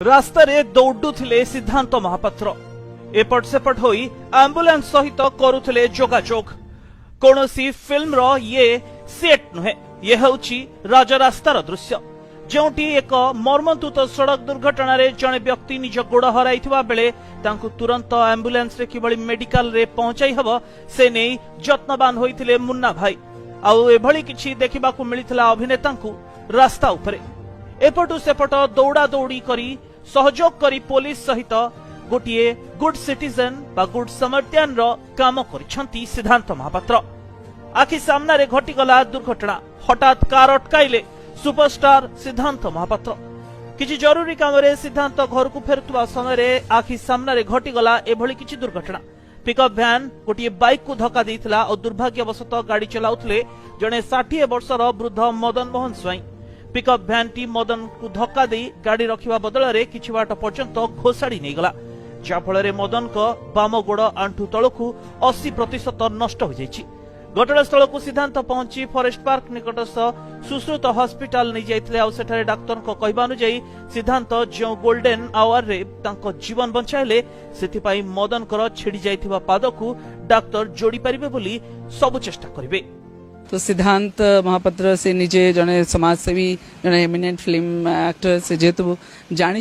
रास्तार दौड़ुले सिद्धांत महापात्र एपट सेपट होई आंबुलांस सहित करुले जोगाजोग कौनसी फिल्म रो ये सेट नुहे ये हउची राजरास्तार दृश्य जोटी एक मर्मन्तुत सड़क दुर्घटना रे जने व्यक्ति निज गोड़ हराइथिबा बेले तांकु तुरंत आंबुलांस रे किबळी मेडिकल रे पहुंचाई हबो से नै जत्नवान होइथिले मुन्ना भाई आउ एभली किछि देखिबाकू मिलिथिला अभिनेतांकू रास्ता उपरे एपटू सेपट दौड़ा दौड़ी करी सहयोग करी पुलिस सहित गोटे गुड सिटीजन बा गुड समर्थ्यान रो काम करिसंती सिद्धांत महापात्र आखि सामना रे घटिगला दुर्घटना हठात कार अटकाइले सुपरस्टार सिद्धांत महापात्र किछि जरूरी काम रे सिद्धांत घर को फेरुवा समय रे आखि सामना रे घटिगला एभली किछि दुर्घटना पिकअप भ्यान गोटे बाइक को धक्का देइथिला और दुर्भाग्यवशत गाड़ी चलाउथले जने 60 वर्षर वृद्ध मदन मोहन स्वाई पिकअप भ्यान टी मदन को धक्का दे गाड़ी रखिबा बदल रे किछि बाट पर्यंत घोषाड़ी नै गला जाफल मदन को बाम गोड़ आंठू तलकू 80% नष्ट हो जाइछि। घटनास्थल को सिद्धांत पहुंची फॉरेस्ट पार्क निकटस्थ सुश्रुत हॉस्पिटल नहीं जाइथिले आ सेठारे डाक्टर को कहबा अनुसार सिद्धांत जो गोल्डन आवर रे तांको जीवन बंचाइले सेति पई मदन कर छिड़ी जाइथिबा पाद को डाक्टर जोड़ी परिबे बोली सब चेष्टा करिवे। तो सिद्धांत महापात्र से निजे जने समाजसेवी जने एमिनेंट फिल्म एक्टर से जेतु जानी